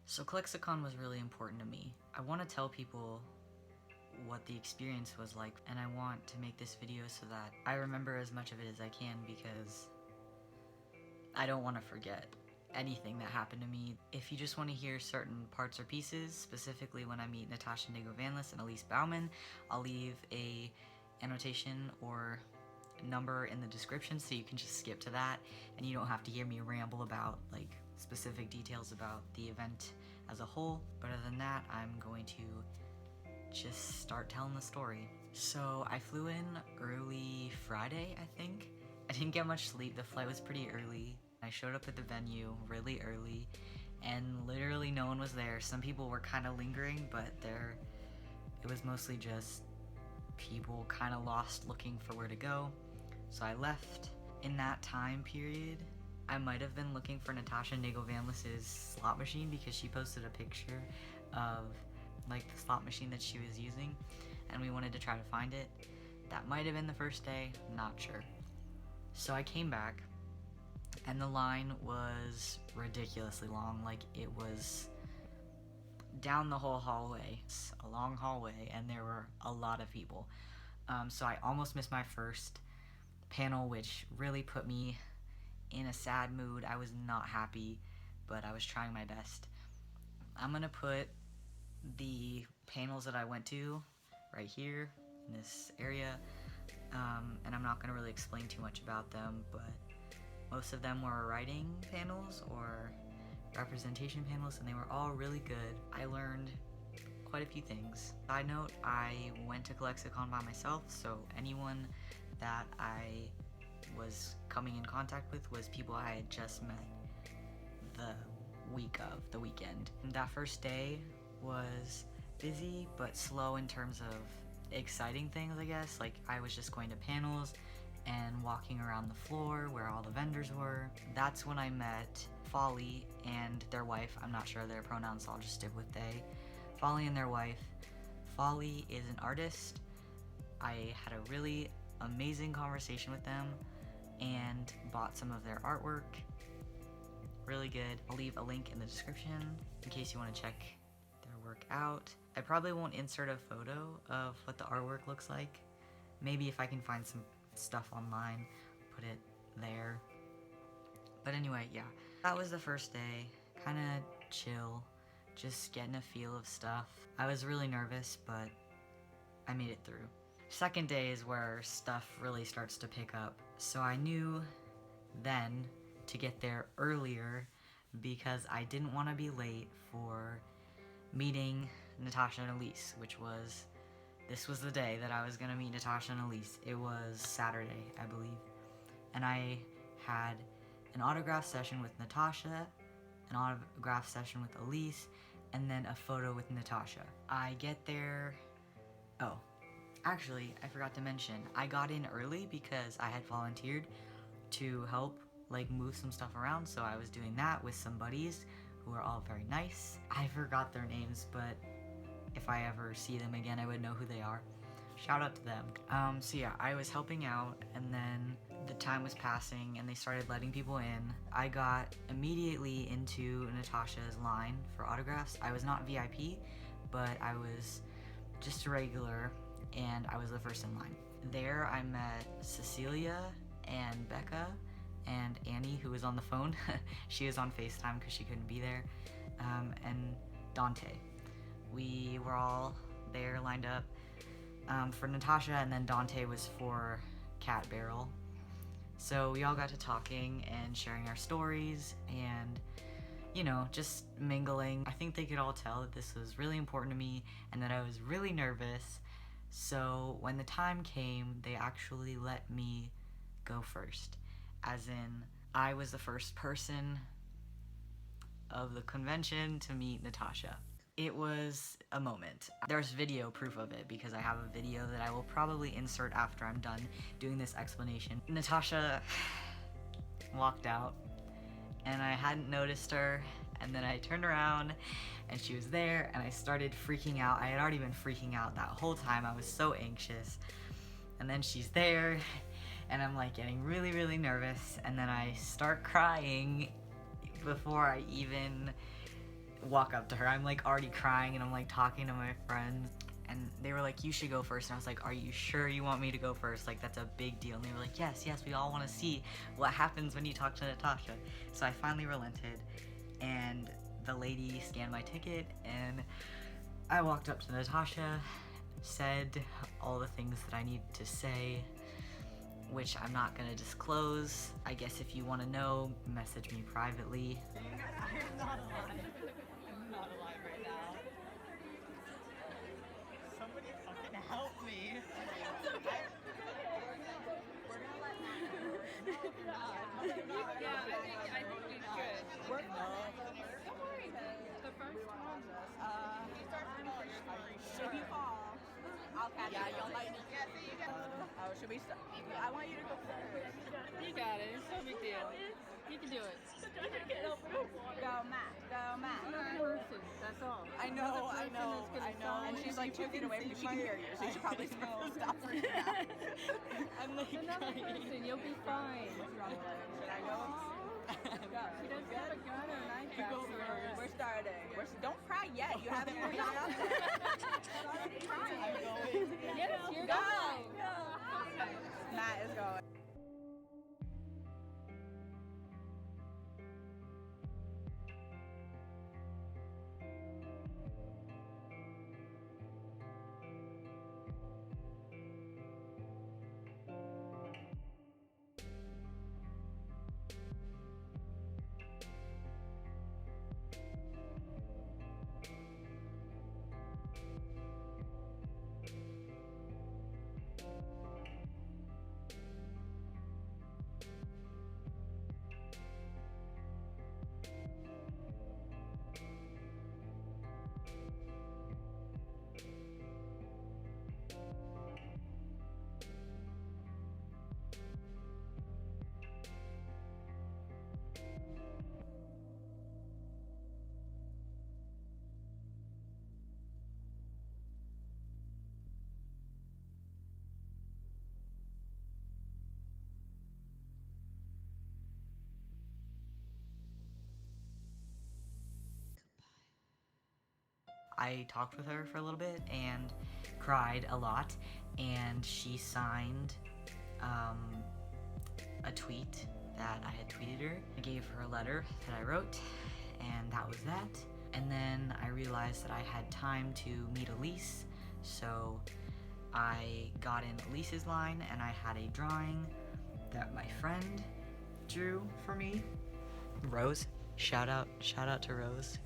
So ClexaCon was really important to me. I want to tell people what the experience was like, and I want to make this video so that I remember as much of it as I can, because I don't want to forget anything that happened to me. If you just want to hear certain parts or pieces, specifically when I meet Natasha Nego-Vanlis and Elise Bauman, I'll leave a annotation or number in the description so you can just skip to that and you don't have to hear me ramble about like specific details about the event as a whole. But other than that, I'm going to just start telling the story. So I flew in early Friday, I think. I didn't get much sleep. The flight was pretty early. I showed up at the venue really early and literally no one was there. Some people were kind of lingering, but it was mostly just people kind of lost looking for where to go. So I left. In that time period, I might have been looking for Natasha Nego-Vanlis' slot machine because she posted a picture of like the slot machine that she was using and we wanted to try to find it. That might have been the first day, not sure. So I came back and the line was ridiculously long. Like, it was down the whole hallway. It's a long hallway and there were a lot of people. So I almost missed my first panel, which really put me in a sad mood. I was not happy, but I was trying my best. I'm gonna put the panels that I went to right here in this area, and I'm not gonna really explain too much about them, but most of them were writing panels or representation panels, and they were all really good. I learned quite a few things. Side note, I went to ClexaCon by myself, so anyone that I was coming in contact with was people I had just met the weekend. And that first day was busy but slow in terms of exciting things, I guess. Like, I was just going to panels and walking around the floor where all the vendors were. That's when I met Folly and their wife. I'm not sure of their pronouns, so I'll just stick with they. Folly and their wife. Folly is an artist. I had a really amazing conversation with them and bought some of their artwork. Really good. I'll leave a link in the description in case you want to check their work out. I probably won't insert a photo of what the artwork looks like. Maybe if I can find some stuff online, put it there. But anyway, yeah. That was the first day. Kind of chill. Just getting a feel of stuff. I was really nervous, but I made it through. Second day is where stuff really starts to pick up. So I knew then to get there earlier because I didn't want to be late for meeting Natasha and Elise, this was the day that I was going to meet Natasha and Elise. It was Saturday, I believe. And I had an autograph session with Natasha, an autograph session with Elise, and then a photo with Natasha. I get there... Oh, actually, I forgot to mention, I got in early because I had volunteered to help like move some stuff around, so I was doing that with some buddies who are all very nice. I forgot their names, but if I ever see them again, I would know who they are. Shout out to them. So yeah, I was helping out, and then the time was passing, and they started letting people in. I got immediately into Natasha's line for autographs. I was not VIP, but I was just a regular, and I was the first in line. There I met Cecilia and Becca and Annie, who was on the phone. She was on FaceTime because she couldn't be there, and Dante. We were all there lined up for Natasha, and then Dante was for Cat Barrel. So we all got to talking and sharing our stories and, you know, just mingling. I think they could all tell that this was really important to me and that I was really nervous. So when the time came, they actually let me go first. As in, I was the first person of the convention to meet Natasha. It was a moment. There's video proof of it because I have a video that I will probably insert after I'm done doing this explanation. Natasha walked out and I hadn't noticed her, and then I turned around and she was there and I started freaking out. I had already been freaking out that whole time. I was so anxious. And then she's there and I'm like getting really, really nervous, and then I start crying before I even walk up to her. I'm like already crying and I'm like talking to my friends. And they were like, you should go first. And I was like, are you sure you want me to go first? Like, that's a big deal. And they were like, yes, we all want to see what happens when you talk to Natasha. So I finally relented, and the lady scanned my ticket, and I walked up to Natasha, said all the things that I needed to say, which I'm not going to disclose. I guess if you want to know, message me privately. I'm not alive. I'm not alive right now. Somebody fucking help me. It's okay. We're gonna let Matt know. Yeah, I think we should. We're not. Don't worry. The first one. If you fall, I'll catch you. Yeah, you'll like me. Oh, should we start? I want you to go first. You got it. It's no big deal. You can do it. Go, Matt. Go, Matt. One person. That's all. I know. And she's like 2 feet away from you. She can hear you, so you should probably stop freaking out. I'm like Another crying. person. You'll be fine. Should I go? Go. She doesn't have a gun or a knife. You go first. We're starting. Don't cry yet. You haven't moved on up there. Start crying. I'm going. Yes, you're Go. going. Matt is going. I talked with her for a little bit and cried a lot, and she signed a tweet that I had tweeted her. I gave her a letter that I wrote, and that was that. And then I realized that I had time to meet Elise, so I got in Elise's line and I had a drawing that my friend drew for me. Rose, shout out to Rose.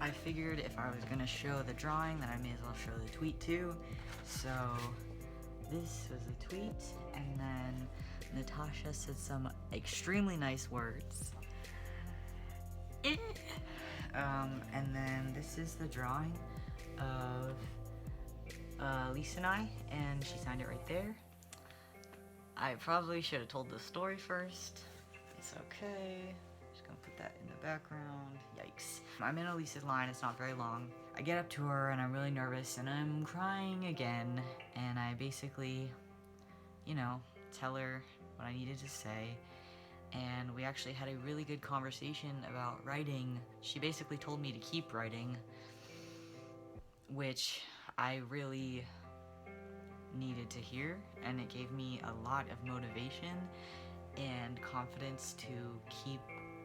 I figured if I was gonna show the drawing, then I may as well show the tweet too. So this was the tweet, and then Natasha said some extremely nice words. And then this is the drawing of Lisa and I, and she signed it right there. I probably should have told the story first. It's okay. Just gonna put that in the background. Yikes. I'm in Elise's line, it's not very long. I get up to her and I'm really nervous and I'm crying again. And I basically, you know, tell her what I needed to say. And we actually had a really good conversation about writing. She basically told me to keep writing, which I really needed to hear. And it gave me a lot of motivation and confidence to keep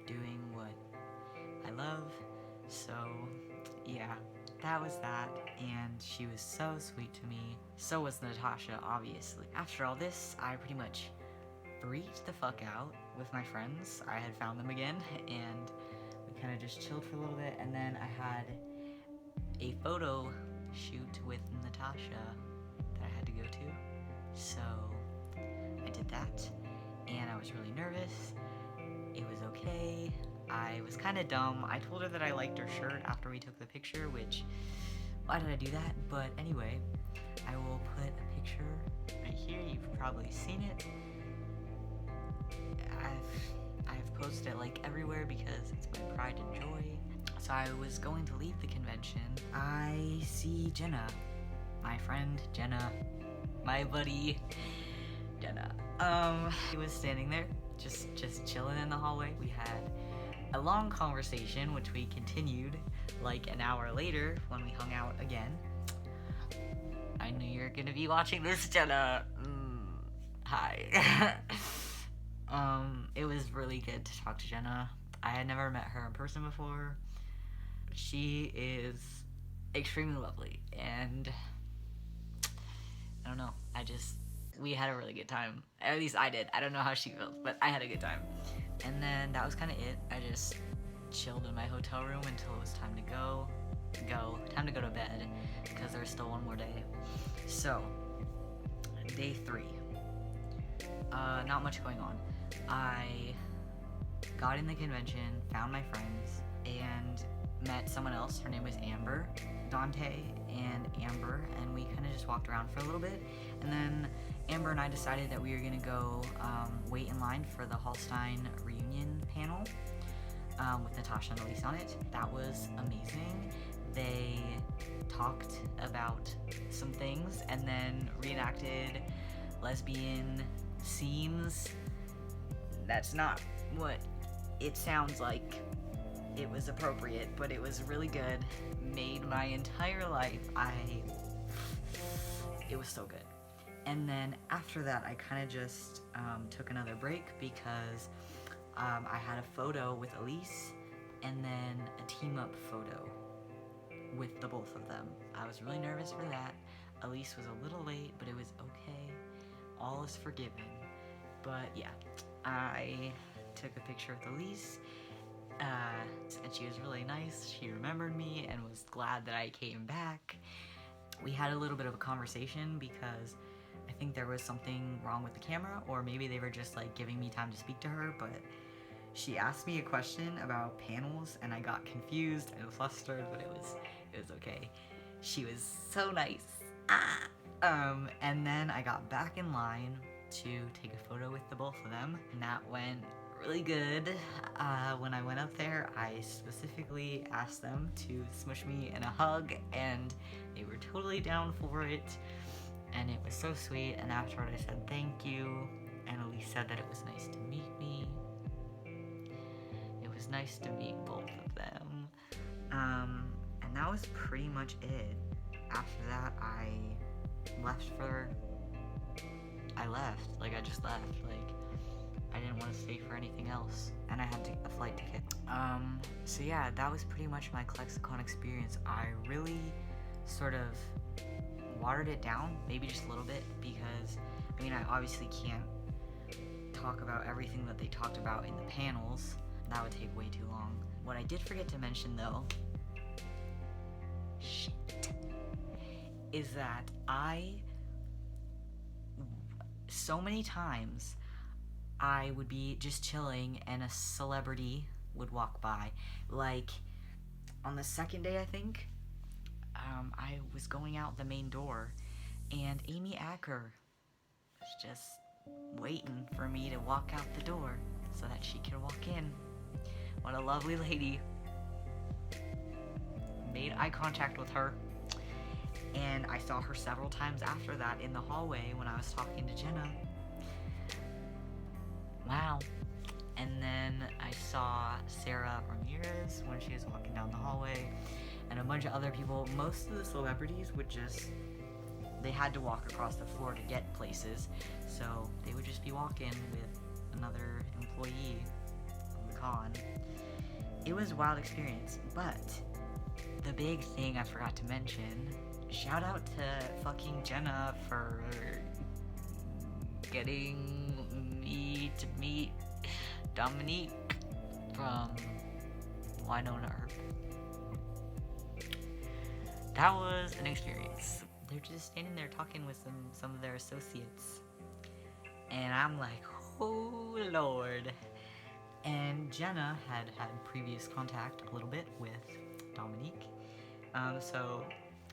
doing what I love. So yeah, that was that, and she was so sweet to me. So was Natasha, obviously. After all this, I pretty much freaked the fuck out with my friends. I had found them again, and we kind of just chilled for a little bit, and then I had a photo shoot with Natasha that I had to go to. So I did that, and I was really nervous. It was okay. I was kind of dumb. I told her that I liked her shirt after we took the picture, which, why did I do that? But anyway, I will put a picture right here. You've probably seen it. I've posted it like everywhere because it's my pride and joy. So I was going to leave the convention. I see Jenna, my friend Jenna, my buddy Jenna. He was standing there, just chilling in the hallway. We had a long conversation, which we continued like an hour later when we hung out again. I knew you were gonna be watching this, Jenna. Hi. It was really good to talk to Jenna. I had never met her in person before. She is extremely lovely, and I don't know, we had a really good time. At least I did. I don't know how she felt, but I had a good time. And then that was kind of it. I just chilled in my hotel room until it was time to time to go to bed, because there's still one more day. So, day 3. Not much going on. I got in the convention, found my friends, and met someone else. Her name was Amber, Dante and Amber, and we kind of just walked around for a little bit. And then Amber and I decided that we were gonna go wait in line for the Hallstein reunion panel with Natasha and Elise on it. That was amazing. They talked about some things and then reenacted lesbian scenes. That's not what it sounds like. It was appropriate, but it was really good. Made my entire life. It was so good. And then after that, I kind of just took another break because I had a photo with Elise and then a team up photo with the both of them. I was really nervous for that. Elise was a little late, but it was okay. All is forgiven. But yeah, I took a picture with Elise, and she was really nice. She remembered me and was glad that I came back. We had a little bit of a conversation because I think there was something wrong with the camera, or maybe they were just like giving me time to speak to her, but she asked me a question about panels and I got confused and flustered, but it was okay. She was so nice. And then I got back in line to take a photo with the both of them, and that went really good. When I went up there, I specifically asked them to smush me in a hug, and they were totally down for it, and it was so sweet. And afterward I said thank you, and Elise said that it was nice to meet me. It was nice to meet both of them. And that was pretty much it. After that, I I just left. Like, I didn't want to stay for anything else, and I had a flight ticket. So yeah, that was pretty much my ClexaCon experience. I really sort of watered it down, maybe just a little bit, because, I mean, I obviously can't talk about everything that they talked about in the panels. That would take way too long. What I did forget to mention, though, is that so many times I would be just chilling and a celebrity would walk by. Like, on the second day, I think, I was going out the main door, and Amy Acker was just waiting for me to walk out the door so that she could walk in. What a lovely lady. Made eye contact with her, and I saw her several times after that in the hallway when I was talking to Jenna. Wow. And then I saw Sarah Ramirez when she was walking down the hallway, and a bunch of other people. Most of the celebrities they had to walk across the floor to get places, so they would just be walking with another employee of the con. It was a wild experience, but the big thing I forgot to mention, shout out to fucking Jenna for getting me to meet Dominique from Winona Earp. That was an experience. They're just standing there talking with some of their associates, and I'm like, oh Lord. And Jenna had previous contact a little bit with Dominique, so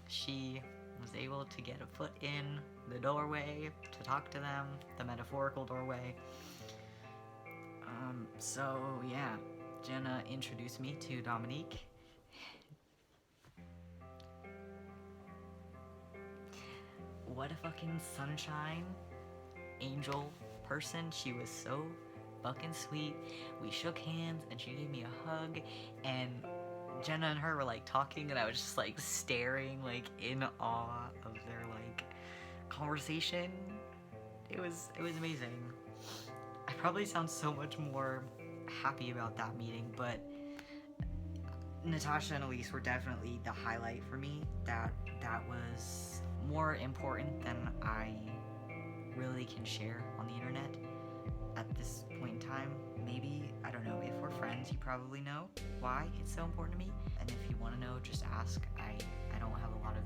she was able to get a foot in the doorway to talk to them, the metaphorical doorway. So yeah, Jenna introduced me to Dominique. What a fucking sunshine. angel person. She was so fucking sweet. We shook hands and she gave me a hug, and Jenna and her were like talking, and I was just like staring like in awe of their like conversation. It was amazing. I probably sound so much more happy about that meeting, but Natasha and Elise were definitely the highlight for me. That was more important than I really can share on the internet at this point in time. Maybe, I don't know, if we're friends, you probably know why it's so important to me. And if you want to know, just ask. I don't have a lot of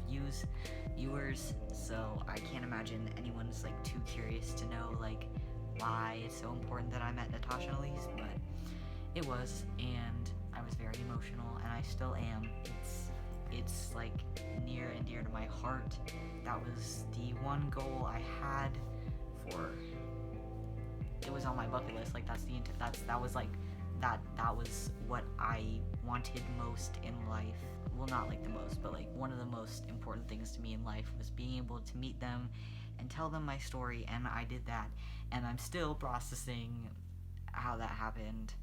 viewers, so I can't imagine anyone's like too curious to know like why it's so important that I met Natasha and Elise, but it was, and I was very emotional, and I still am. It's like near and dear to my heart. That was the one goal I had for. It was on my bucket list. Like that was what I wanted most in life. Well, not like the most, but like one of the most important things to me in life was being able to meet them and tell them my story, and I did that, and I'm still processing how that happened.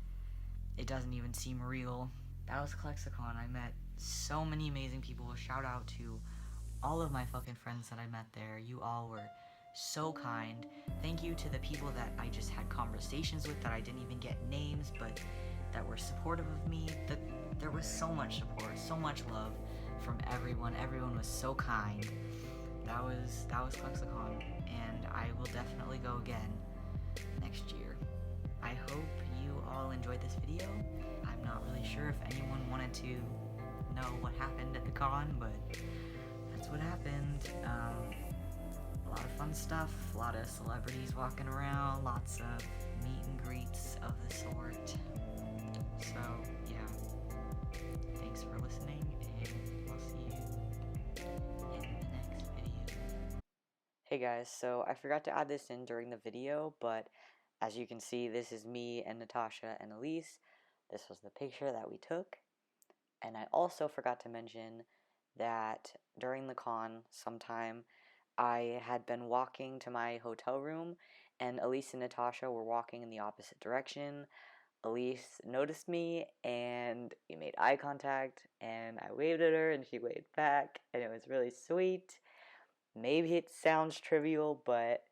It doesn't even seem real. That was ClexaCon. I met so many amazing people. Shout out to all of my fucking friends that I met there. You all were so kind. Thank you to the people that I just had conversations with that I didn't even get names, but that were supportive of me. There was so much support, so much love from everyone. Everyone was so kind. That was ClexaCon, and I will definitely go again next year. I hope you all enjoyed this video. I'm not really sure if anyone wanted to know what happened at the con, but that's what happened. A lot of fun stuff, a lot of celebrities walking around, lots of meet and greets of the sort. So, yeah. Thanks for listening, and I'll see you in the next video. Hey guys, so I forgot to add this in during the video, but as you can see, this is me and Natasha and Elise. This was the picture that we took. And I also forgot to mention that during the con sometime, I had been walking to my hotel room, and Elise and Natasha were walking in the opposite direction. Elise noticed me, and we made eye contact, and I waved at her, and she waved back, and it was really sweet. Maybe it sounds trivial, but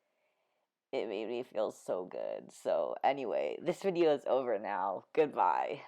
it made me feel so good. So anyway, this video is over now. Goodbye.